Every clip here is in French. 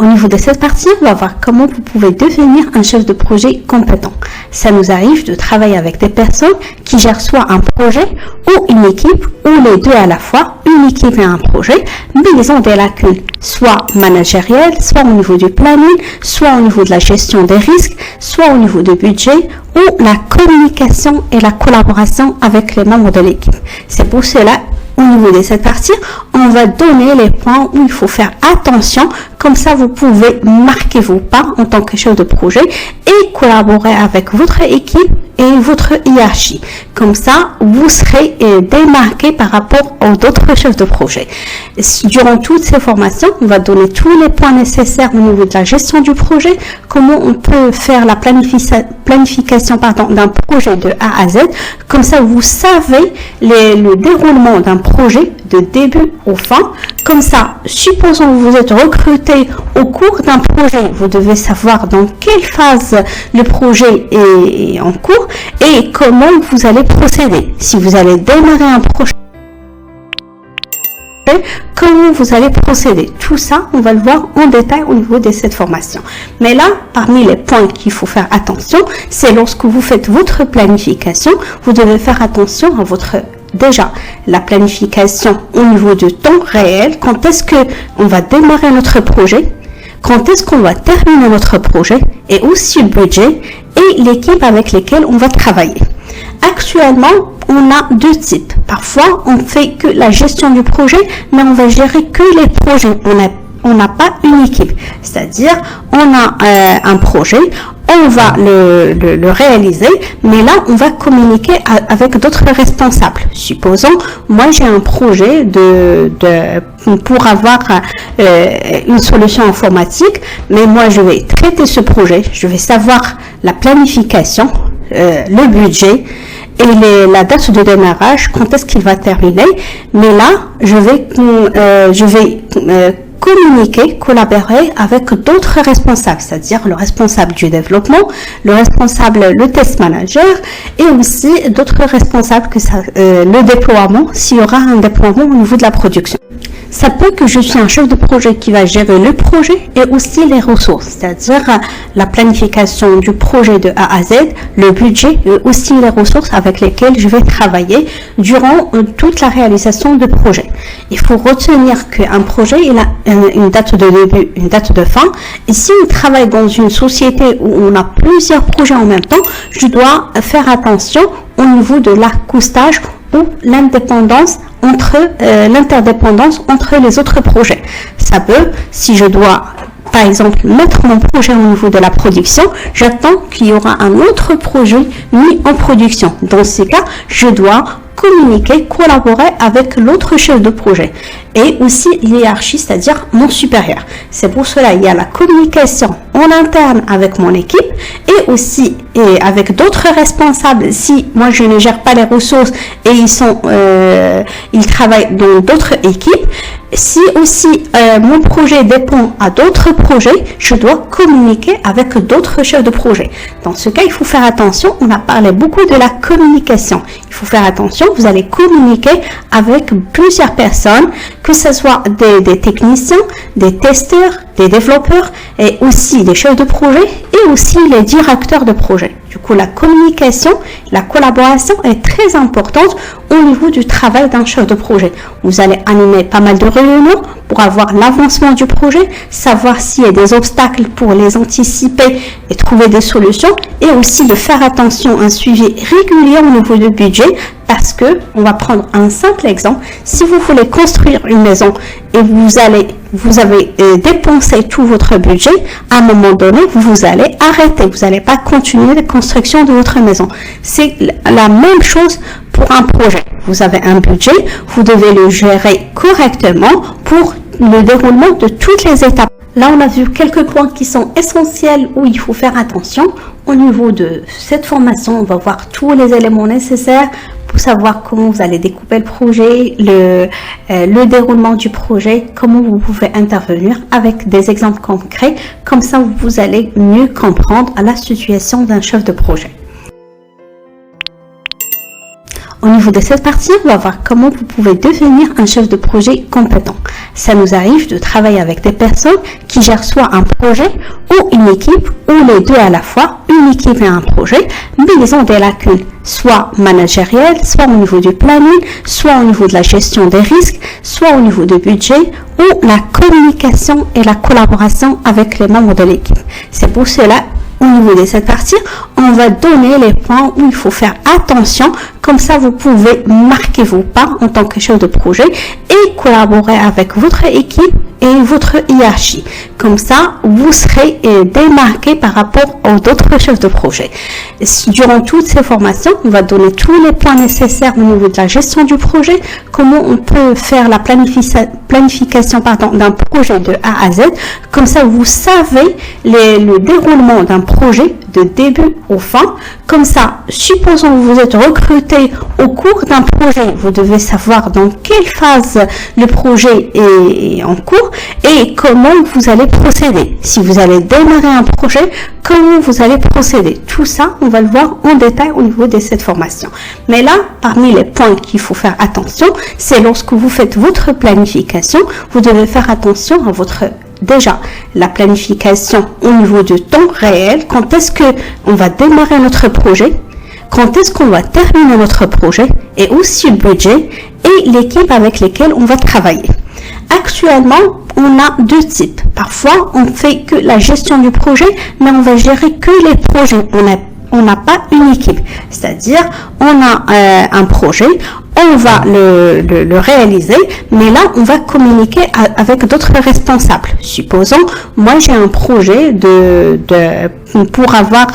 Au niveau de cette partie, on va voir comment vous pouvez devenir un chef de projet compétent. Ça nous arrive de travailler avec des personnes qui gèrent soit un projet ou une équipe, ou les deux à la fois, une équipe et un projet, mais ils ont des lacunes, soit managérielles, soit au niveau du planning, soit au niveau de la gestion des risques, soit au niveau du budget, ou la communication et la collaboration avec les membres de l'équipe. C'est pour cela, au niveau de cette partie, on va donner les points où il faut faire attention. Comme ça, vous pouvez marquer vos pas en tant que chef de projet et collaborer avec votre équipe et votre hiérarchie. Comme ça, vous serez démarqué par rapport aux autres chefs de projet. Durant toutes ces formations, on va donner tous les points nécessaires au niveau de la gestion du projet, comment on peut faire la planification d'un projet de A à Z. Comme ça, vous savez le déroulement d'un projet de début au fin. Comme ça, supposons que vous êtes recruté au cours d'un projet, vous devez savoir dans quelle phase le projet est en cours et comment vous allez procéder. Si vous allez démarrer un projet, comment vous allez procéder. Tout ça, on va le voir en détail au niveau de cette formation. Mais là, parmi les points qu'il faut faire attention, c'est lorsque vous faites votre planification, vous devez faire attention à déjà la planification au niveau du temps réel, quand est-ce qu'on va démarrer notre projet, quand est-ce qu'on va terminer notre projet, et aussi le budget et l'équipe avec lesquelles on va travailler. Actuellement, on a deux types. Parfois, on fait que la gestion du projet, mais on va gérer que les projets. On n'a pas une équipe. C'est-à-dire, on a un projet, on va le réaliser, mais là, on va communiquer avec d'autres responsables. Supposons, moi, j'ai un projet pour avoir une solution informatique, mais moi, je vais traiter ce projet, je vais savoir la planification, le budget, et la date de démarrage, quand est-ce qu'il va terminer. Mais là, je vais communiquer, collaborer avec d'autres responsables, c'est-à-dire le responsable du développement, le test manager et aussi d'autres responsables le déploiement, s'il y aura un déploiement au niveau de la production. Ça peut que je suis un chef de projet qui va gérer le projet et aussi les ressources, c'est-à-dire la planification du projet de A à Z, le budget et aussi les ressources avec lesquelles je vais travailler durant toute la réalisation du projet. Il faut retenir qu'un projet, il a une date de début, une date de fin. Et si on travaille dans une société où on a plusieurs projets en même temps, je dois faire attention au niveau de l'accostage ou l'interdépendance entre les autres projets. Ça peut, si je dois par exemple mettre mon projet au niveau de la production, j'attends qu'il y aura un autre projet mis en production. Dans ce cas, je dois communiquer, collaborer avec l'autre chef de projet et aussi l'hiérarchie, c'est-à-dire mon supérieur. C'est pour cela il y a la communication en interne avec mon équipe et aussi avec d'autres responsables. Si moi je ne gère pas les ressources et ils travaillent dans d'autres équipes, si aussi mon projet dépend à d'autres projets, je dois communiquer avec d'autres chefs de projet. Dans ce cas, il faut faire attention. On a parlé beaucoup de la communication. Il faut faire attention. Vous allez communiquer avec plusieurs personnes, que ce soit des techniciens, des testeurs, des développeurs et aussi des chefs de projet et aussi les directeurs de projet. Du coup, la communication, la collaboration est très importante au niveau du travail d'un chef de projet. Vous allez animer pas mal de réunions pour avoir l'avancement du projet, savoir s'il y a des obstacles pour les anticiper et trouver des solutions et aussi de faire attention à un suivi régulier au niveau du budget. Parce que, on va prendre un simple exemple, si vous voulez construire une maison et vous avez dépensé tout votre budget, à un moment donné, vous allez arrêter, vous n'allez pas continuer la construction de votre maison. C'est la même chose pour un projet. Vous avez un budget, vous devez le gérer correctement pour le déroulement de toutes les étapes. Là, on a vu quelques points qui sont essentiels où il faut faire attention. Au niveau de cette formation, on va voir tous les éléments nécessaires pour savoir comment vous allez découper le projet, le déroulement du projet, comment vous pouvez intervenir avec des exemples concrets. Comme ça, vous allez mieux comprendre la situation d'un chef de projet. Au niveau de cette partie, on va voir comment vous pouvez devenir un chef de projet compétent. Ça nous arrive de travailler avec des personnes qui gèrent soit un projet ou une équipe, ou les deux à la fois, une équipe et un projet, mais ils ont des lacunes, soit managérielles, soit au niveau du planning, soit au niveau de la gestion des risques, soit au niveau du budget, ou la communication et la collaboration avec les membres de l'équipe. C'est pour cela, au niveau de cette partie, on va donner les points où il faut faire attention. Comme ça, vous pouvez marquer vos pas en tant que chef de projet et collaborer avec votre équipe et votre hiérarchie. Comme ça, vous serez démarqué par rapport aux autres chefs de projet. Durant toutes ces formations, on va donner tous les points nécessaires au niveau de la gestion du projet, comment on peut faire la planification d'un projet de A à Z. Comme ça, vous savez le déroulement d'un projet de début au fin. Comme ça, supposons que vous êtes recruté au cours d'un projet, vous devez savoir dans quelle phase le projet est en cours et comment vous allez procéder. Si vous allez démarrer un projet, comment vous allez procéder. Tout ça, on va le voir en détail au niveau de cette formation. Mais là, parmi les points qu'il faut faire attention, c'est lorsque vous faites votre planification, vous devez faire attention à déjà, la planification au niveau du temps réel, quand est-ce qu'on va démarrer notre projet, quand est-ce qu'on va terminer notre projet, et aussi le budget et l'équipe avec lesquelles on va travailler. Actuellement, on a deux types. Parfois, on fait que la gestion du projet, mais on va gérer que les projets. On n'a pas une équipe. C'est-à-dire, on a un projet, on va le réaliser, mais là, on va communiquer avec d'autres responsables. Supposons, moi, j'ai un projet pour avoir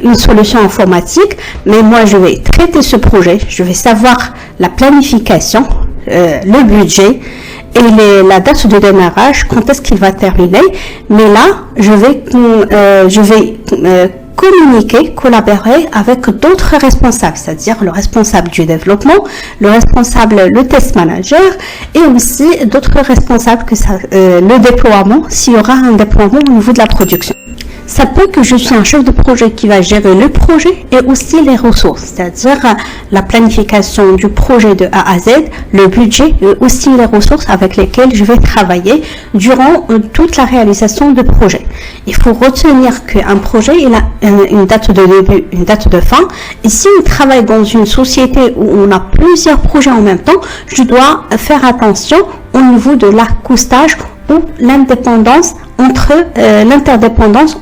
une solution informatique, mais moi, je vais traiter ce projet, je vais savoir la planification, le budget, et la date de démarrage, quand est-ce qu'il va terminer. Mais là, je vais communiquer, collaborer avec d'autres responsables, c'est-à-dire le responsable du développement, le test manager et aussi d'autres responsables le déploiement, s'il y aura un déploiement au niveau de la production. Ça peut que je suis un chef de projet qui va gérer le projet et aussi les ressources, c'est-à-dire la planification du projet de A à Z, le budget et aussi les ressources avec lesquelles je vais travailler durant toute la réalisation du projet. Il faut retenir qu'un projet, il a une date de début, une date de fin. Et si on travaille dans une société où on a plusieurs projets en même temps, je dois faire attention au niveau de l'accostage ou l'interdépendance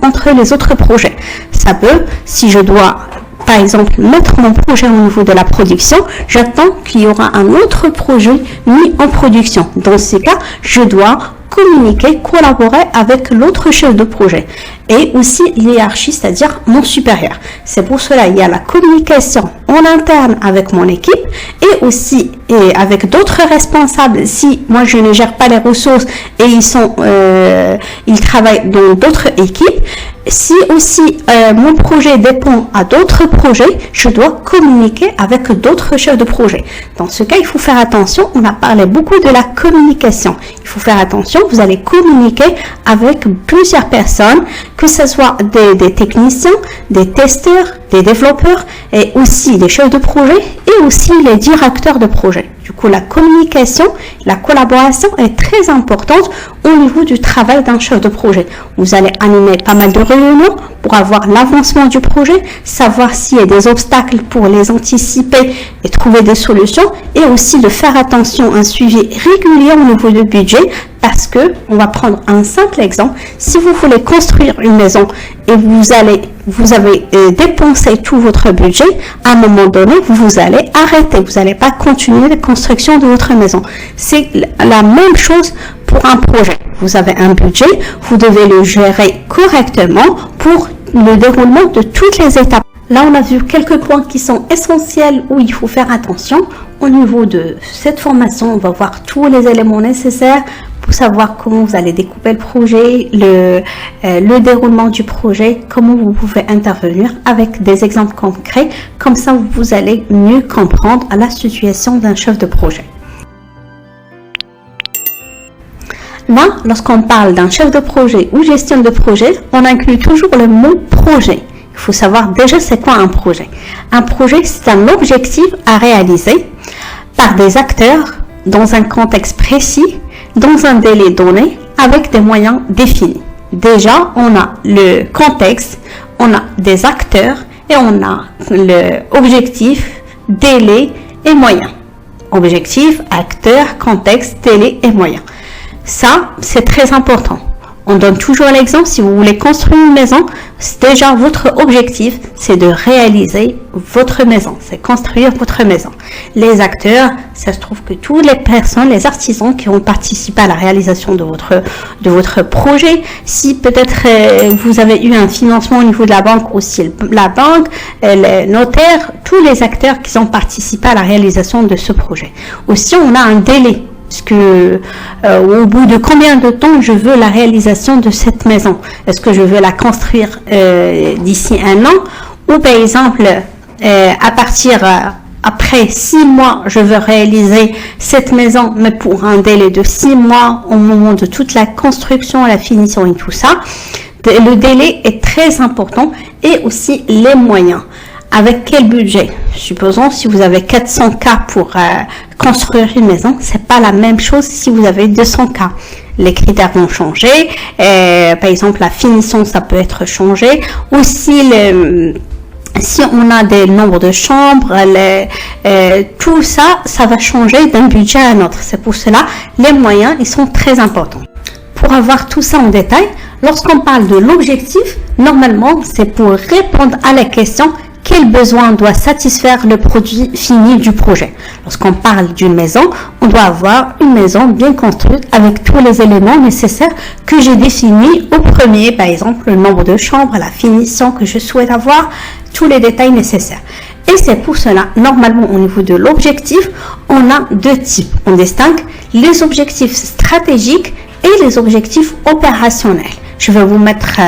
entre les autres projets. Ça peut, si je dois par exemple mettre mon projet au niveau de la production, j'attends qu'il y aura un autre projet mis en production. Dans ces cas, je dois communiquer, collaborer avec l'autre chef de projet et aussi l'hiérarchie, c'est-à-dire mon supérieur. C'est pour cela il y a la communication en interne avec mon équipe et aussi avec d'autres responsables. Si moi je ne gère pas les ressources et ils travaillent dans d'autres équipes, si aussi mon projet dépend à d'autres projets, je dois communiquer avec d'autres chefs de projet. Dans ce cas, il faut faire attention. On a parlé beaucoup de la communication. Il faut faire attention. Vous allez communiquer avec plusieurs personnes, que ce soit des techniciens, des testeurs, des développeurs et aussi des chefs de projet et aussi les directeurs de projet. Du coup, la communication, la collaboration est très importante au niveau du travail d'un chef de projet. Vous allez animer pas mal de réunions pour avoir l'avancement du projet, savoir s'il y a des obstacles pour les anticiper et trouver des solutions et aussi de faire attention à un suivi régulier au niveau du budget parce que, on va prendre un simple exemple, si vous voulez construire une maison et vous avez dépensé tout votre budget, à un moment donné, vous allez arrêter, vous n'allez pas continuer la construction de votre maison. C'est la même chose pour un projet. Vous avez un budget, vous devez le gérer correctement pour le déroulement de toutes les étapes. Là, on a vu quelques points qui sont essentiels où il faut faire attention. Au niveau de cette formation, on va voir tous les éléments nécessaires pour savoir comment vous allez découper le projet, le déroulement du projet, comment vous pouvez intervenir avec des exemples concrets. Comme ça, vous allez mieux comprendre la situation d'un chef de projet. Là, lorsqu'on parle d'un chef de projet ou gestion de projet, on inclut toujours le mot projet. Il il faut savoir déjà c'est quoi un projet. Un projet, c'est un objectif à réaliser par des acteurs dans un contexte précis, dans un délai donné, avec des moyens définis. Déjà, on a le contexte, on a des acteurs et on a l'objectif, délai et moyens. Objectif, acteur, contexte, délai et moyens. Ça, c'est très important. On donne toujours l'exemple, si vous voulez construire une maison, déjà votre objectif, c'est de réaliser votre maison, c'est construire votre maison. Les acteurs, ça se trouve que toutes les personnes, les artisans qui ont participé à la réalisation de votre projet, si peut-être vous avez eu un financement au niveau de la banque, aussi la banque, les notaires, tous les acteurs qui ont participé à la réalisation de ce projet. Aussi, on a un délai. Est-ce que au bout de combien de temps je veux la réalisation de cette maison? Est-ce que je veux la construire d'ici un an? Ou par exemple, à partir après 6 mois, je veux réaliser cette maison, mais pour un délai de 6 mois au moment de toute la construction, la finition et tout ça. Le délai est très important et aussi les moyens. Avec quel budget? Supposons si vous avez 400K pour construire une maison, c'est pas la même chose si vous avez 200K. Les critères vont changer. Par exemple, la finition, ça peut être changé. Aussi, si on a des nombres de chambres, tout ça, ça va changer d'un budget à un autre. C'est pour cela, les moyens, ils sont très importants. Pour avoir tout ça en détail, lorsqu'on parle de l'objectif, normalement, c'est pour répondre à la question quel besoin doit satisfaire le produit fini du projet. Lorsqu'on parle d'une maison, on doit avoir une maison bien construite avec tous les éléments nécessaires que j'ai définis au premier, par exemple le nombre de chambres, la finition que je souhaite avoir, tous les détails nécessaires. Et c'est pour cela, normalement au niveau de l'objectif, on a deux types. On distingue les objectifs stratégiques et les objectifs opérationnels. Je vais vous mettre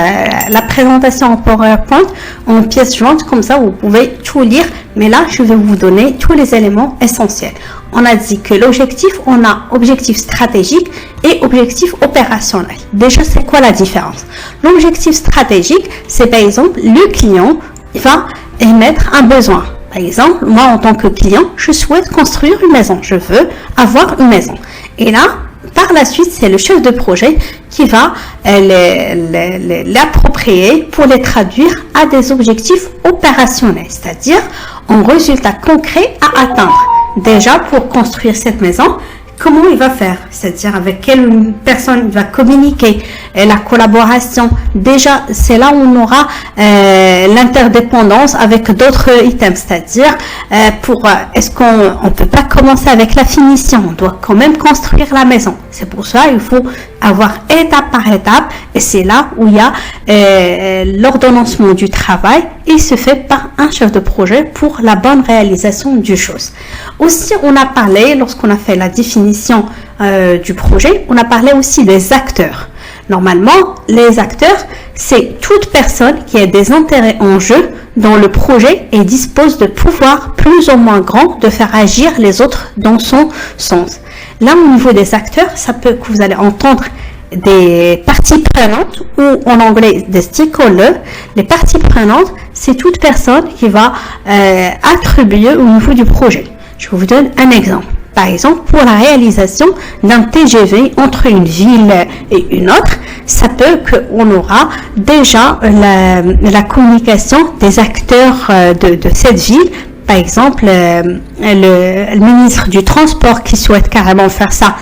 la présentation en PowerPoint en pièce jointe, comme ça vous pouvez tout lire. Mais là, je vais vous donner tous les éléments essentiels. On a dit que l'objectif, on a objectif stratégique et objectif opérationnel. Déjà, c'est quoi la différence? L'objectif stratégique, c'est par exemple, le client va émettre un besoin. Par exemple, moi en tant que client, je souhaite construire une maison. Je veux avoir une maison. Et là, par la suite, c'est le chef de projet qui va l'approprier pour les traduire à des objectifs opérationnels, c'est-à-dire un résultat concret à atteindre. Déjà, pour construire cette maison, comment il va faire, c'est-à-dire avec quelle personne il va communiquer, la collaboration. Déjà, c'est là où on aura l'interdépendance avec d'autres items, c'est-à-dire est-ce qu'on peut pas commencer avec la finition, on doit quand même construire la maison. C'est pour ça il faut avoir étape par étape et c'est là où il y a l'ordonnancement du travail. Il se fait par un chef de projet pour la bonne réalisation du chose. Aussi, on a parlé, lorsqu'on a fait la définition du projet, on a parlé aussi des acteurs. Normalement, les acteurs, c'est toute personne qui a des intérêts en jeu dans le projet et dispose de pouvoirs plus ou moins grands de faire agir les autres dans son sens. Là, au niveau des acteurs, ça peut que vous allez entendre des parties prenantes ou en anglais des stakeholders. Les parties prenantes, c'est toute personne qui va attribuer au niveau du projet. Je vous donne un exemple. Par exemple, pour la réalisation d'un TGV entre une ville et une autre, ça peut qu'on aura déjà la communication des acteurs de cette ville. Par exemple, le ministre du Transport qui souhaite carrément faire ça.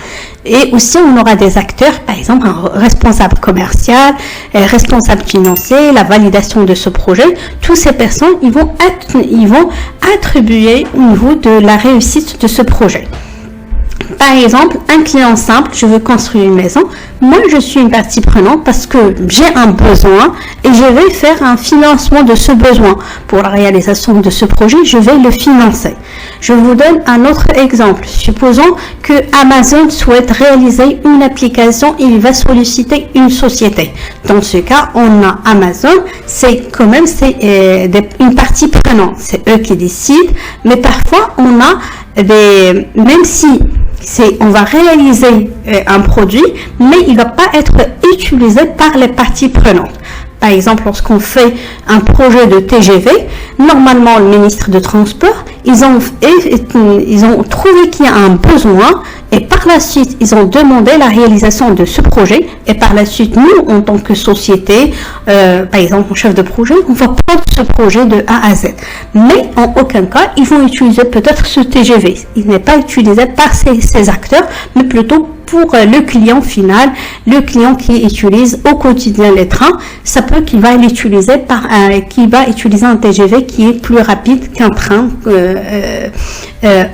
Et aussi, on aura des acteurs, par exemple, un responsable commercial, responsable financier, la validation de ce projet. Toutes ces personnes, ils vont attribuer au niveau de la réussite de ce projet. Par exemple, un client simple, je veux construire une maison. Moi, je suis une partie prenante parce que j'ai un besoin et je vais faire un financement de ce besoin. Pour la réalisation de ce projet, je vais le financer. Je vous donne un autre exemple. Supposons que Amazon souhaite réaliser une application et il va solliciter une société. Dans ce cas, on a Amazon, c'est quand même une partie prenante. C'est eux qui décident, mais parfois on a même si on va réaliser un produit, mais il ne va pas être utilisé par les parties prenantes. Par exemple, lorsqu'on fait un projet de TGV, normalement, le ministre de Transport, ils ont trouvé qu'il y a un besoin et par la suite, ils ont demandé la réalisation de ce projet. Et par la suite, nous, en tant que société, par exemple, en chef de projet, on va prendre ce projet de A à Z. Mais en aucun cas, ils vont utiliser peut-être ce TGV. Il n'est pas utilisé par ces acteurs, mais plutôt pour le client final, le client qui utilise au quotidien les trains, ça peut qu'il va l'utiliser utiliser un TGV qui est plus rapide qu'un train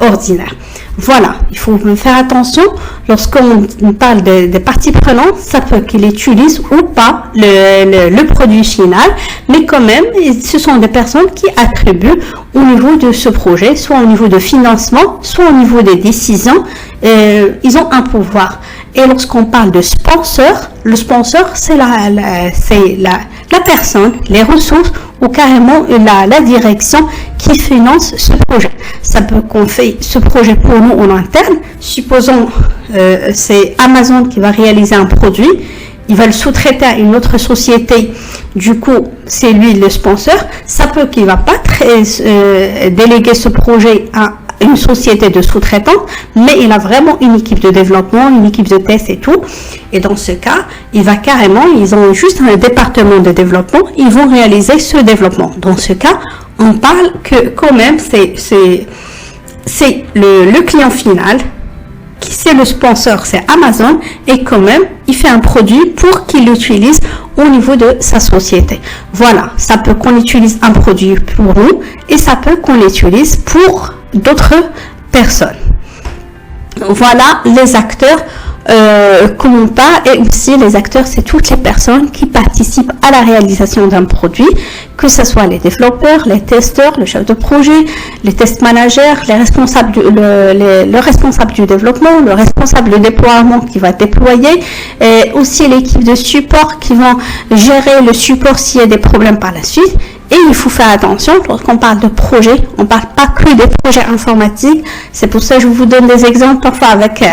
ordinaire. Voilà, il faut faire attention lorsqu'on parle des parties prenantes, ça peut qu'il utilise ou pas le produit final, mais quand même, ce sont des personnes qui attribuent au niveau de ce projet, soit au niveau de financement, soit au niveau des décisions, ils ont un pouvoir. Et lorsqu'on parle de sponsor, le sponsor, c'est la personne, les ressources ou carrément la direction qui finance ce projet. Ça peut qu'on fait ce projet pour nous en interne. Supposons c'est Amazon qui va réaliser un produit. Il va le sous-traiter à une autre société. Du coup, c'est lui le sponsor. Ça peut qu'il va pas déléguer ce projet à une société de sous-traitants, mais il a vraiment une équipe de développement, une équipe de test et tout. Et dans ce cas, ils ont juste un département de développement, ils vont réaliser ce développement. Dans ce cas, on parle que quand même, c'est le client final, qui c'est le sponsor, c'est Amazon, et quand même, il fait un produit pour qu'il l'utilise au niveau de sa société. Voilà, ça peut qu'on utilise un produit pour nous, et ça peut qu'on l'utilise pour d'autres personnes. Voilà les acteurs qu'on parle, et aussi les acteurs, c'est toutes les personnes qui participent à la réalisation d'un produit, que ce soit les développeurs, les testeurs, le chef de projet, les test managers, les responsables le responsable du développement, le responsable du déploiement qui va déployer, et aussi l'équipe de support qui vont gérer le support s'il y a des problèmes par la suite. Et il faut faire attention, lorsqu'on parle de projet, on ne parle pas que des projets informatiques. C'est pour ça que je vous donne des exemples parfois avec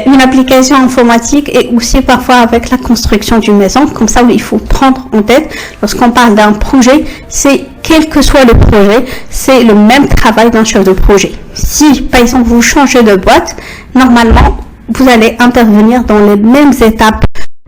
une application informatique et aussi parfois avec la construction d'une maison. Comme ça, il faut prendre en tête, lorsqu'on parle d'un projet, c'est quel que soit le projet, c'est le même travail d'un chef de projet. Si, par exemple, vous changez de boîte, normalement, vous allez intervenir dans les mêmes étapes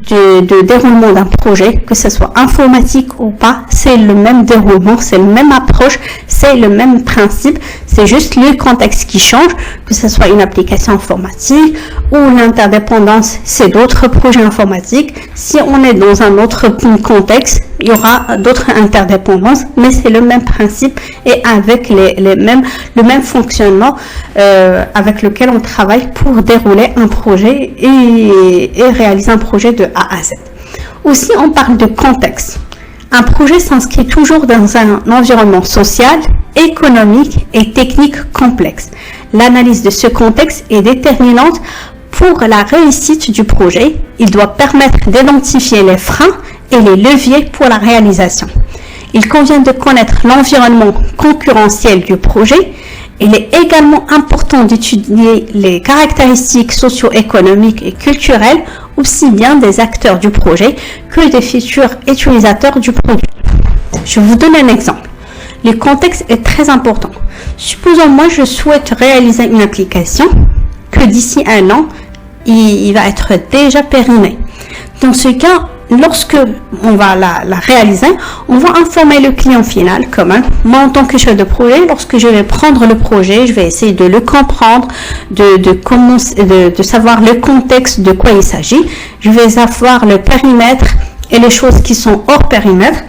de déroulement d'un projet, que ce soit informatique ou pas, c'est le même déroulement, c'est la même approche, c'est le même principe, c'est juste le contexte qui change, que ce soit une application informatique ou l'interdépendance, c'est d'autres projets informatiques. Si on est dans un autre contexte, il y aura d'autres interdépendances, mais c'est le même principe et avec le même fonctionnement avec lequel on travaille pour dérouler un projet et réaliser un projet de A à Z. Aussi, on parle de contexte. Un projet s'inscrit toujours dans un environnement social, économique et technique complexe. L'analyse de ce contexte est déterminante pour la réussite du projet. Il doit permettre d'identifier les freins et les leviers pour la réalisation. Il convient de connaître l'environnement concurrentiel du projet. Il est également important d'étudier les caractéristiques socio-économiques et culturelles, aussi bien des acteurs du projet que des futurs utilisateurs du produit. Je vous donne un exemple. Le contexte est très important. Supposons moi je souhaite réaliser une application que d'ici un an, il va être déjà périmé. Dans ce cas, lorsque on va la réaliser, on va informer le client final quand même. Moi, en tant que chef de projet, lorsque je vais prendre le projet, je vais essayer de le comprendre, de savoir le contexte de quoi il s'agit. Je vais savoir le périmètre et les choses qui sont hors périmètre.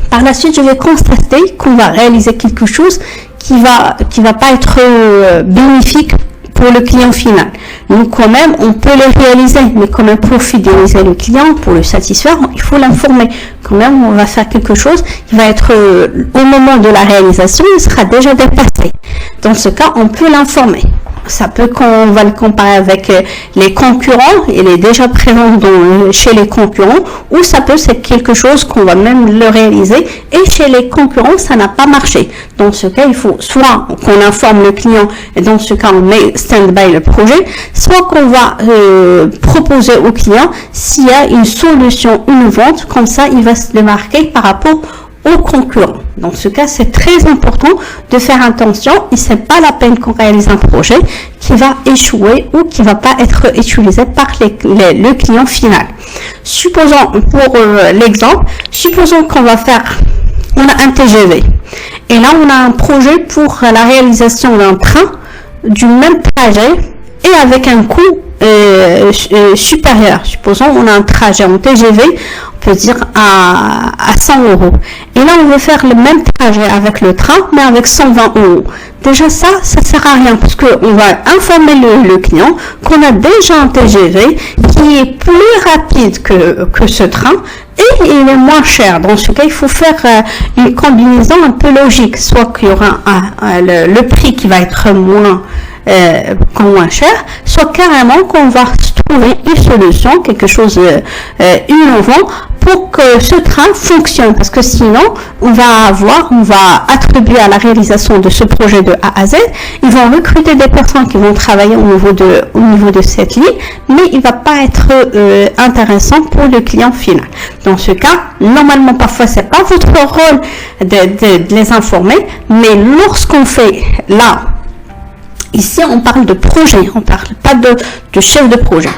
Par la suite, je vais constater qu'on va réaliser quelque chose qui va pas être bénéfique pour le client final. Donc quand même, on peut le réaliser, mais quand même pour fidéliser le client, pour le satisfaire, il faut l'informer. Quand même, on va faire quelque chose qui va être au moment de la réalisation, il sera déjà dépassé. Dans ce cas, on peut l'informer. Ça peut qu'on va le comparer avec les concurrents, il est déjà présent chez les concurrents, ou ça peut c'est quelque chose qu'on va même le réaliser et chez les concurrents ça n'a pas marché. Dans ce cas, il faut soit qu'on informe le client et dans ce cas on met stand-by le projet, soit qu'on va proposer au client s'il y a une solution innovante, comme ça il va se démarquer par rapport aux concurrents. Dans ce cas, c'est très important de faire attention et c'est pas la peine qu'on réalise un projet qui va échouer ou qui va pas être utilisé par le client final. Supposons, pour l'exemple, supposons qu'on va on a un TGV et là on a un projet pour la réalisation d'un train du même trajet et avec un coût supérieur. Supposons on a un trajet en TGV, on peut dire à 100 €. Et là, on veut faire le même trajet avec le train, mais avec 120 €. Déjà, ça sert à rien parce qu'on va informer le client qu'on a déjà un TGV qui est plus rapide que ce train et il est moins cher. Dans ce cas, il faut faire une combinaison un peu logique. Soit qu'il y aura le prix qui va être moins cher, soit carrément qu'on va trouver une solution, quelque chose innovant pour que ce train fonctionne, parce que sinon on va attribuer à la réalisation de ce projet de A à Z, ils vont recruter des personnes qui vont travailler au niveau de cette ligne, mais il va pas être intéressant pour le client final. Dans ce cas, normalement parfois c'est pas votre rôle de les informer, mais lorsqu'on fait là, ici on parle de projet, on parle pas de chef de projet.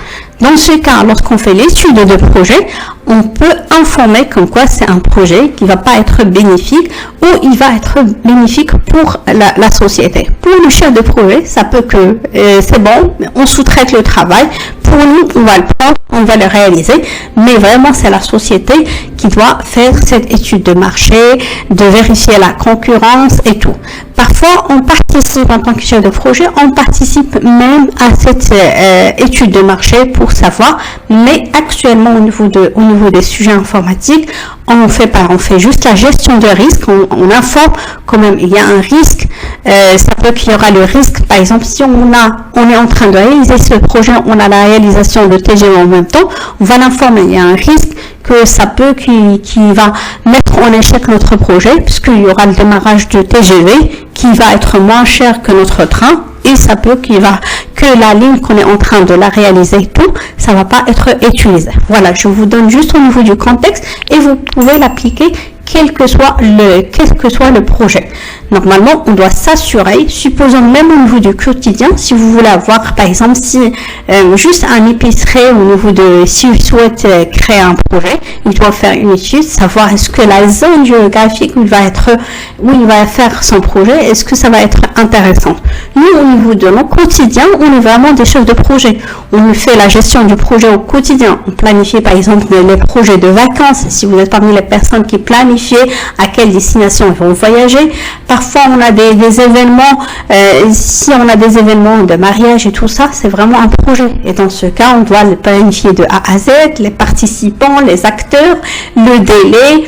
Dans ce cas, lorsqu'on fait l'étude de projet, on peut informer comme quoi c'est un projet qui va pas être bénéfique ou il va être bénéfique pour la société. Pour le chef de projet, ça peut que c'est bon, on sous-traite le travail. Pour nous, on va le prendre, on va le réaliser, mais vraiment c'est la société qui doit faire cette étude de marché, de vérifier la concurrence et tout. Parfois, on participe en tant que chef de projet, on participe même à cette étude de marché pour savoir, mais actuellement au niveau des sujets informatiques, on fait juste la gestion de risque, on informe quand même il y a un risque, ça peut qu'il y aura le risque, par exemple si on est en train de réaliser ce projet, on a la réalisation de TGV en même temps, on va l'informer, il y a un risque que ça peut qui va mettre en échec notre projet, puisqu'il y aura le démarrage de TGV qui va être moins cher que notre train, et ça peut que la ligne qu'on est en train de la réaliser tout, ça va pas être utilisé. Voilà, je vous donne juste au niveau du contexte et vous pouvez l'appliquer quel que soit le projet. Normalement, on doit s'assurer, supposons même au niveau du quotidien, si vous voulez avoir, par exemple, si juste un épicerie au niveau si vous souhaitez créer un projet, il doit faire une étude, savoir est-ce que la zone géographique où il va faire son projet, est-ce que ça va être intéressant. Nous, au niveau de nos quotidiens, on est vraiment des chefs de projet. On fait la gestion du projet au quotidien. On planifie, par exemple, les projets de vacances. Si vous êtes parmi les personnes qui planifient à quelle destination ils vont voyager. Parfois, on a des événements, si on a des événements de mariage et tout ça, c'est vraiment un projet. Et dans ce cas, on doit le planifier de A à Z, les participants, les acteurs, le délai,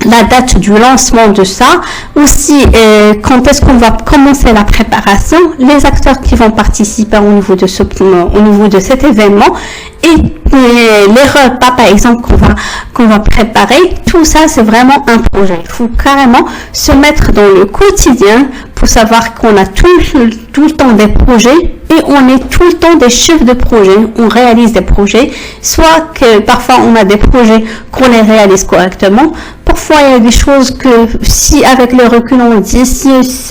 la date du lancement de ça, aussi quand est-ce qu'on va commencer la préparation, les acteurs qui vont participer au niveau de cet événement et les repas par exemple qu'on va préparer, tout ça c'est vraiment un projet. Il faut carrément se mettre dans le quotidien pour savoir qu'on a tout le temps des projets et on est tout le temps des chefs de projet, on réalise des projets, soit que parfois on a des projets qu'on les réalise correctement, parfois il y a des choses que si avec le recul on dit si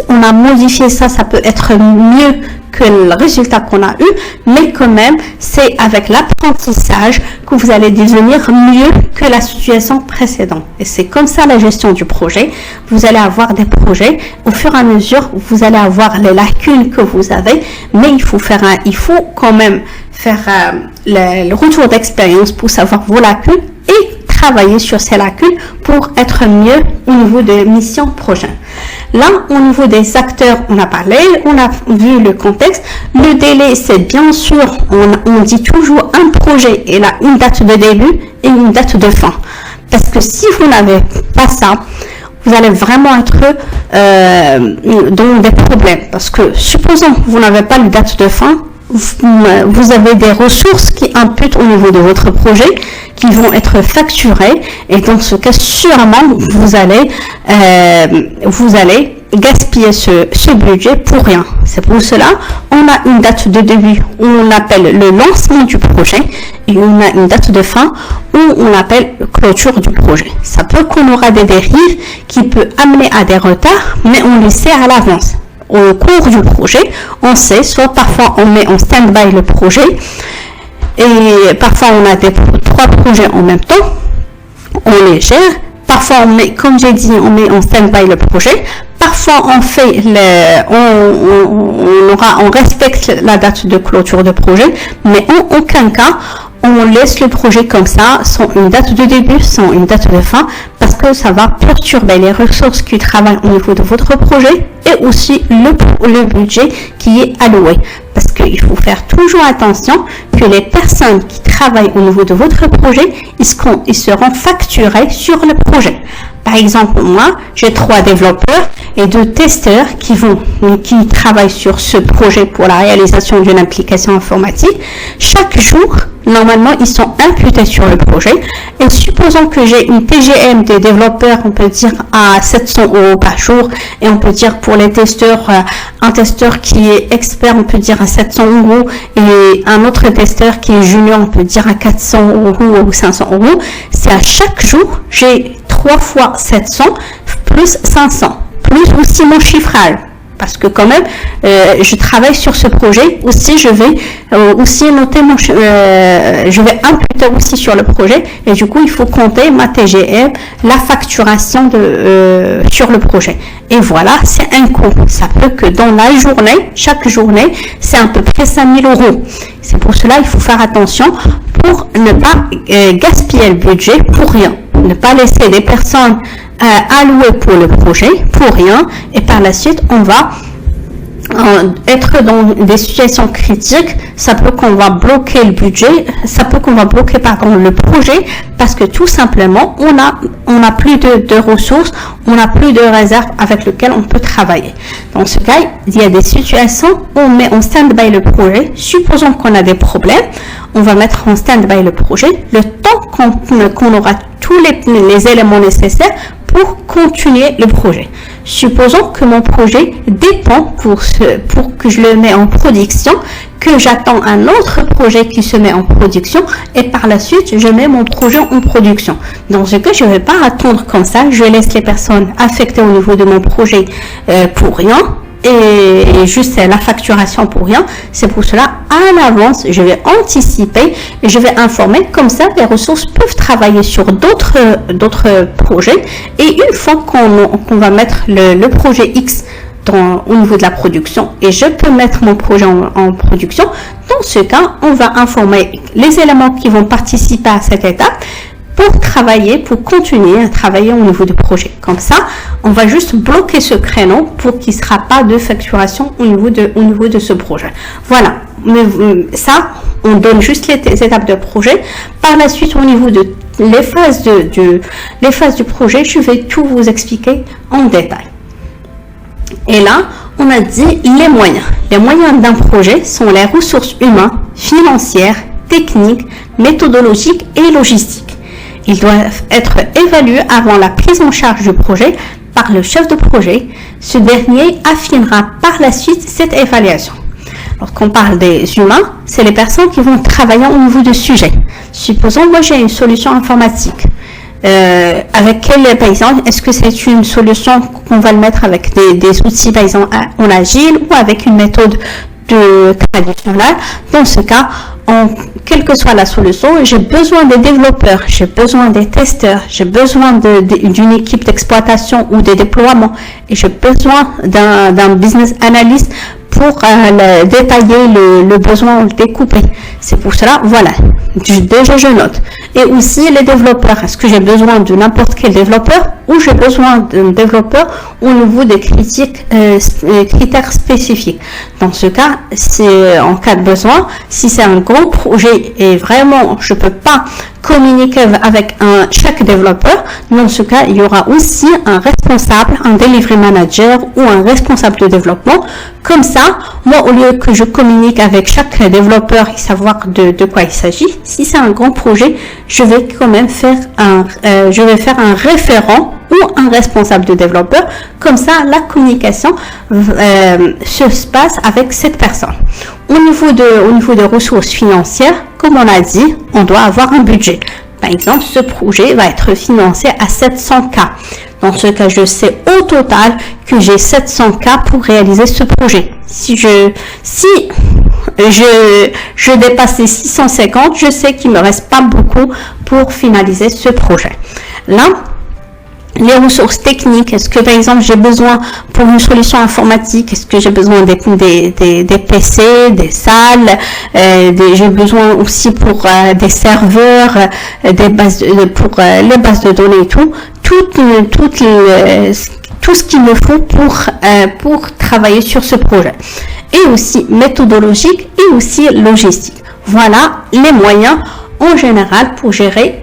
on a modifié ça, ça peut être mieux que le résultat qu'on a eu, mais quand même c'est avec l'apprentissage que vous allez devenir mieux que la situation précédente. Et c'est comme ça la gestion du projet. Vous allez avoir des projets, au fur et à mesure vous allez avoir les lacunes que vous avez, mais il faut quand même faire le retour d'expérience pour savoir vos lacunes et travailler sur ces lacunes pour être mieux au niveau des missions prochaines. Là, au niveau des acteurs, on a parlé, on a vu le contexte. Le délai, c'est bien sûr, on dit toujours un projet et là une date de début et une date de fin. Parce que si vous n'avez pas ça, vous allez vraiment être dans des problèmes. Parce que, supposons que vous n'avez pas de date de fin, vous avez des ressources qui imputent au niveau de votre projet, qui vont être facturées, et dans ce cas, sûrement, vous allez gaspiller ce budget pour rien. C'est pour cela, on a une date de début où on appelle le lancement du projet, et on a une date de fin où on appelle clôture du projet. Ça peut qu'on aura des dérives qui peut amener à des retards, mais on le sait à l'avance. Au cours du projet, on sait, soit parfois on met en stand-by le projet, et parfois on a trois projets en même temps, on les gère. Parfois on met, comme j'ai dit, on met en stand-by le projet. Parfois on fait on respecte la date de clôture de projet, mais en aucun cas on laisse le projet comme ça, sans une date de début, sans une date de fin, parce que ça va perturber les ressources qui travaillent au niveau de votre projet et aussi le budget qui est alloué. Parce qu'il faut faire toujours attention que les personnes qui travaillent au niveau de votre projet, ils seront facturés sur le projet. Par exemple, moi, j'ai 3 développeurs et 2 testeurs qui travaillent sur ce projet pour la réalisation d'une application informatique. Chaque jour, normalement, ils sont imputés sur le projet. Et supposons que j'ai une TGM des développeurs, on peut dire à 700 € par jour. Et on peut dire pour les testeurs, un testeur qui est expert, on peut dire à 700 €. Et un autre testeur qui est junior, on peut dire à 400 € ou 500 €. C'est à chaque jour, j'ai 3 fois 700 plus 500, plus aussi mon chiffrage. Parce que quand même, je travaille sur ce projet. Aussi, je vais aussi noter je vais imputer aussi sur le projet. Et du coup, il faut compter ma TGM, la facturation sur le projet. Et voilà, c'est un coût. Ça peut que dans la journée, chaque journée, c'est à peu près 5 000 €. C'est pour cela il faut faire attention pour ne pas gaspiller le budget pour rien. Ne pas laisser des personnes allouées pour le projet pour rien, et par la suite on va être dans des situations critiques. Ça peut qu'on va bloquer le budget, ça peut qu'on va bloquer le projet, parce que tout simplement on a plus de ressources, on n'a plus de réserves avec lesquelles on peut travailler. Dans ce cas, il y a des situations où on met en stand-by le projet. Supposons qu'on a des problèmes, on va mettre en stand-by le projet le temps qu'on aura tous les éléments nécessaires pour continuer le projet. Supposons que mon projet dépend pour que je le mets en production, que j'attends un autre projet qui se met en production, et par la suite je mets mon projet en production. Dans ce cas, je ne vais pas attendre comme ça, je laisse les personnes affectées au niveau de mon projet pour rien, et juste la facturation pour rien. C'est pour cela, à l'avance, je vais anticiper et je vais informer. Comme ça, les ressources peuvent travailler sur d'autres projets. Et une fois qu'on va mettre le projet X au niveau de la production, et je peux mettre mon projet en production, dans ce cas, on va informer les éléments qui vont participer à cette étape pour continuer à travailler au niveau du projet. Comme ça, on va juste bloquer ce créneau pour qu'il ne sera pas de facturation au niveau de ce projet. Voilà. Mais ça, on donne juste les étapes de projet. Par la suite, au niveau de les phases du projet, je vais tout vous expliquer en détail. Et là, on a dit les moyens. Les moyens d'un projet sont les ressources humaines, financières, techniques, méthodologiques et logistiques. Ils doivent être évalués avant la prise en charge du projet par le chef de projet. Ce dernier affinera par la suite cette évaluation. Lorsqu'on parle des humains, c'est les personnes qui vont travailler au niveau du sujet. Supposons, moi j'ai une solution informatique. Avec quel, par exemple, est-ce que c'est une solution qu'on va le mettre avec des outils, par exemple, en agile, ou avec une méthode traditionnelle? Dans ce cas, quelle que soit la solution, j'ai besoin des développeurs, j'ai besoin des testeurs, j'ai besoin d'une équipe d'exploitation ou de déploiement, et j'ai besoin d'un business analyst pour détailler le besoin, le découper. C'est pour cela, voilà, déjà je note. Et aussi les développeurs, est-ce que j'ai besoin de n'importe quel développeur, ou j'ai besoin d'un développeur au niveau des critères spécifiques. Dans ce cas, c'est en cas de besoin, si c'est un gros projet et vraiment je peux pas communiquer avec chaque développeur. Dans ce cas, il y aura aussi un responsable, un delivery manager ou un responsable de développement. Comme ça, moi, au lieu que je communique avec chaque développeur et savoir de quoi il s'agit, si c'est un grand projet, je vais quand même faire un référent ou un responsable de développeur. Comme ça, la communication se passe avec cette personne. Au niveau de ressources financières, comme on a dit, on doit avoir un budget. Par exemple, ce projet va être financé à 700K. Dans ce cas, je sais au total que j'ai 700K pour réaliser ce projet. Si je dépasse les 650, je sais qu'il me reste pas beaucoup pour finaliser ce projet. Là, les ressources techniques, est-ce que par exemple j'ai besoin pour une solution informatique, est-ce que j'ai besoin des PC, des salles, j'ai besoin aussi pour des serveurs, pour les bases de données et tout ce qu'il me faut pour travailler sur ce projet. Et aussi méthodologique et aussi logistique. Voilà les moyens en général pour gérer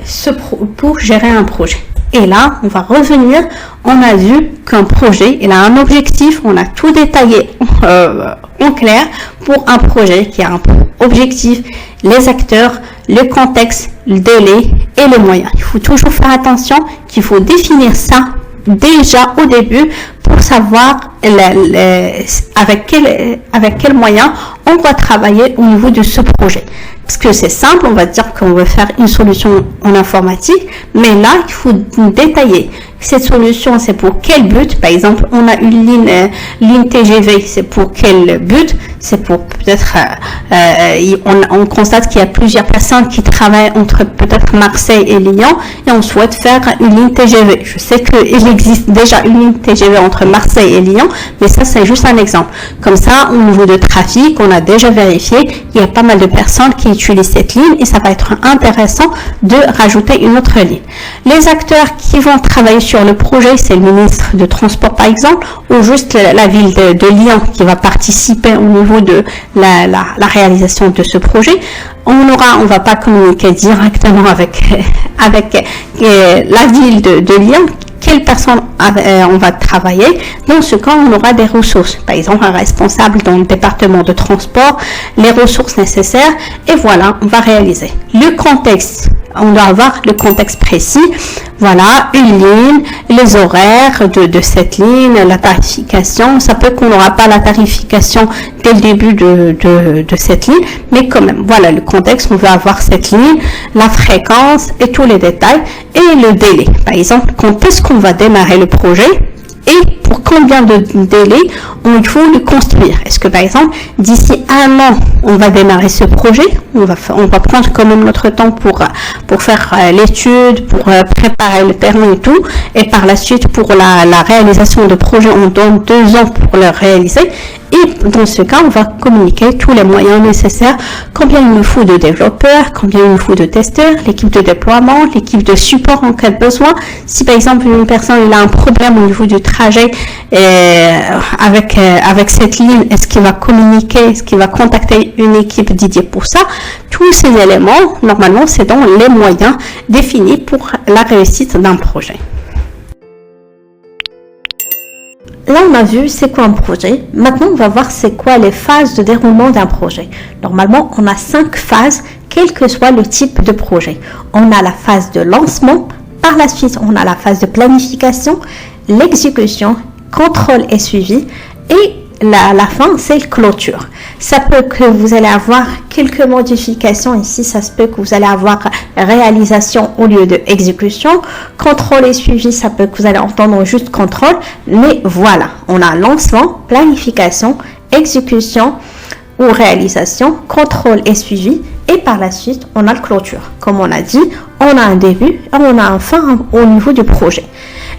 un projet. Et là, on va revenir, on a vu qu'un projet, il a un objectif, on a tout détaillé en clair pour un projet qui a un objectif, les acteurs, le contexte, le délai et les moyens. Il faut toujours faire attention qu'il faut définir ça déjà au début pour savoir avec quel moyen on va travailler au niveau de ce projet. Parce que c'est simple, on va dire qu'on veut faire une solution en informatique, mais là, il faut détailler. Cette solution, c'est pour quel but? Par exemple, on a une ligne TGV, c'est pour quel but? C'est pour peut-être, on constate qu'il y a plusieurs personnes qui travaillent entre peut-être Marseille et Lyon et on souhaite faire une ligne TGV. Je sais qu'il existe déjà une ligne TGV entre Marseille et Lyon, mais ça, c'est juste un exemple. Comme ça, au niveau de trafic, on a déjà vérifié, il y a pas mal de personnes qui utilisent cette ligne et ça va être intéressant de rajouter une autre ligne. Les acteurs qui vont travailler sur le projet, c'est le ministre de Transport par exemple, ou juste la ville de Lyon qui va participer au niveau de la réalisation de ce projet. On va pas communiquer directement avec la ville de Lyon. Quelle personne on va travailler? Dans ce cas, on aura des ressources. Par exemple, un responsable dans le département de transport, les ressources nécessaires, et voilà, on va réaliser. Le contexte, on doit avoir le contexte précis. Voilà, une ligne, les horaires de cette ligne, la tarification. Ça peut qu'on n'aura pas la tarification dès le début de cette ligne, mais quand même, voilà le contexte. On va avoir cette ligne, la fréquence et tous les détails et le délai. Par exemple, quand est-ce qu'on va démarrer le projet et pour combien de délai il faut le construire. Est-ce que par exemple, d'ici un an, on va démarrer ce projet, on va prendre quand même notre temps pour faire l'étude, pour préparer le terrain et tout, et par la suite pour la réalisation de projet, on donne 2 ans pour le réaliser. Et dans ce cas, on va communiquer tous les moyens nécessaires, combien il nous faut de développeurs, combien il nous faut de testeurs, l'équipe de déploiement, l'équipe de support en cas de besoin. Si par exemple une personne a un problème au niveau du trajet avec cette ligne, est-ce qu'il va communiquer, est-ce qu'il va contacter une équipe dédiée pour ça? Tous ces éléments, normalement, c'est dans les moyens définis pour la réussite d'un projet. Là, on a vu c'est quoi un projet. Maintenant, on va voir c'est quoi les phases de déroulement d'un projet. Normalement, on a 5 phases, quel que soit le type de projet. On a la phase de lancement. Par la suite, on a la phase de planification, l'exécution, contrôle et suivi. Et la fin, c'est clôture. Ça peut que vous allez avoir quelques modifications ici. Ça se peut que vous allez avoir réalisation au lieu de exécution. Contrôle et suivi, ça peut que vous allez entendre juste contrôle. Mais voilà, on a lancement, planification, exécution ou réalisation, contrôle et suivi. Et par la suite, on a le clôture. Comme on a dit, on a un début et on a un fin au niveau du projet.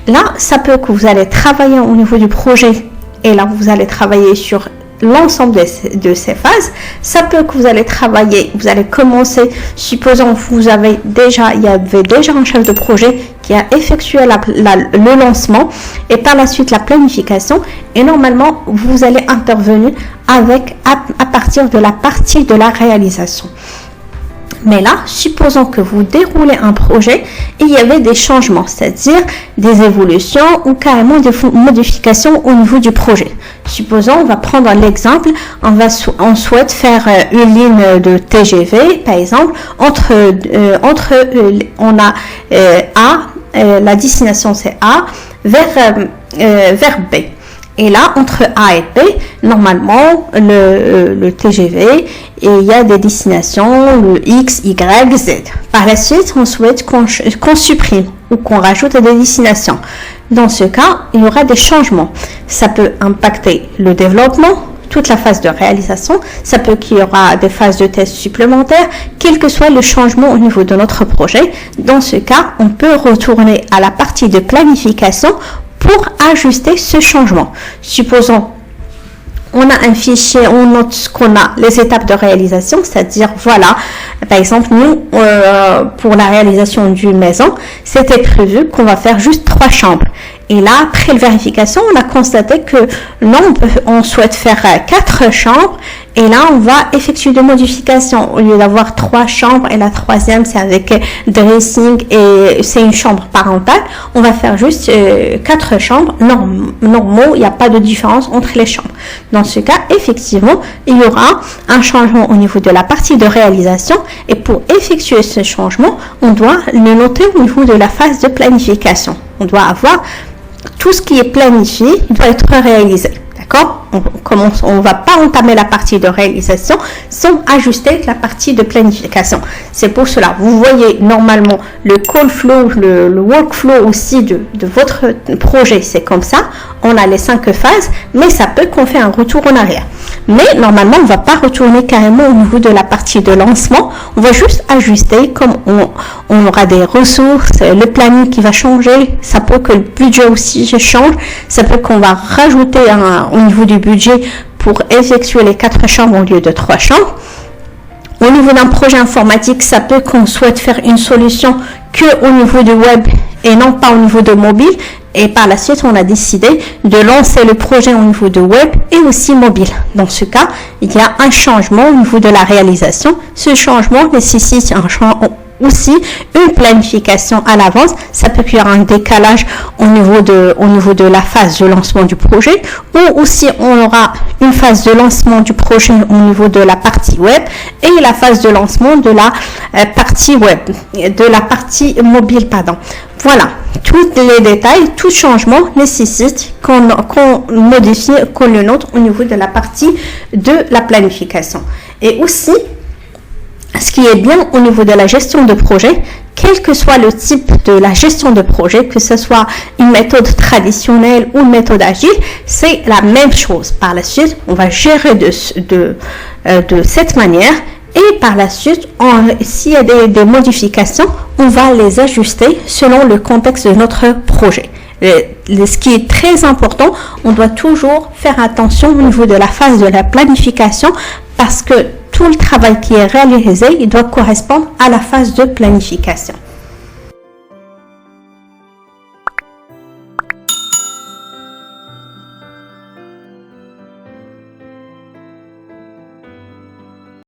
Là, ça peut que vous allez travailler au niveau du projet. Et là, vous allez travailler sur l'ensemble de ces phases. Ça peut que vous allez travailler, vous allez commencer, supposons il y avait déjà un chef de projet qui a effectué le lancement et par la suite la planification. Et normalement, vous allez intervenir à partir de la partie de la réalisation. Mais là, supposons que vous déroulez un projet et il y avait des changements, c'est-à-dire des évolutions ou carrément des modifications au niveau du projet. Supposons, on va prendre l'exemple, on souhaite faire une ligne de TGV, par exemple, on a A, la destination c'est A, vers B. Et là, entre A et B, normalement, le TGV, et il y a des destinations, le X, Y, Z. Par la suite, on souhaite qu'on supprime ou qu'on rajoute des destinations. Dans ce cas, il y aura des changements. Ça peut impacter le développement, toute la phase de réalisation. Ça peut qu'il y aura des phases de test supplémentaires, quel que soit le changement au niveau de notre projet. Dans ce cas, on peut retourner à la partie de planification pour ajuster ce changement. Supposons, on a un fichier, on note ce qu'on a, les étapes de réalisation, c'est-à-dire, voilà, par exemple, nous, pour la réalisation d'une maison, c'était prévu qu'on va faire juste 3 chambres. Et là, après la vérification, on a constaté que non, on souhaite faire 4 chambres. Et là, on va effectuer des modifications. Au lieu d'avoir 3 chambres et la 3e, c'est avec dressing et c'est une chambre parentale, on va faire juste 4 chambres normaux. Il n'y a pas de différence entre les chambres. Dans ce cas, effectivement, il y aura un changement au niveau de la partie de réalisation. Et pour effectuer ce changement, on doit le noter au niveau de la phase de planification. On doit avoir tout ce qui est planifié doit être réalisé. D'accord ? On ne va pas entamer la partie de réalisation sans ajuster la partie de planification. C'est pour cela, vous voyez normalement le call flow, le workflow aussi de votre projet, c'est comme ça. On a les 5 phases, mais ça peut qu'on fait un retour en arrière. Mais normalement, on ne va pas retourner carrément au niveau de la partie de lancement. On va juste ajuster comme on aura des ressources, le planning qui va changer. Ça peut que le budget aussi change. Ça peut qu'on va rajouter au niveau du budget pour effectuer les 4 chambres au lieu de 3 chambres. Au niveau d'un projet informatique, ça peut qu'on souhaite faire une solution que au niveau du web et non pas au niveau de mobile. Et par la suite, on a décidé de lancer le projet au niveau de web et aussi mobile. Dans ce cas, il y a un changement au niveau de la réalisation. Ce changement nécessite aussi une planification à l'avance. Ça peut qu'il y aura un décalage au niveau de la phase de lancement du projet, ou aussi on aura une phase de lancement du projet au niveau de la partie web et la phase de lancement de la partie web, de la partie mobile, pardon. Voilà, tous les détails, tout changement nécessite qu'on modifie, qu'on le note au niveau de la partie de la planification. Et aussi, ce qui est bien au niveau de la gestion de projet, quel que soit le type de la gestion de projet, que ce soit une méthode traditionnelle ou une méthode agile, c'est la même chose. Par la suite, on va gérer de cette manière. Et par la suite, s'il y a des modifications, on va les ajuster selon le contexte de notre projet. Ce qui est très important, on doit toujours faire attention au niveau de la phase de la planification parce que tout le travail qui est réalisé, il doit correspondre à la phase de planification.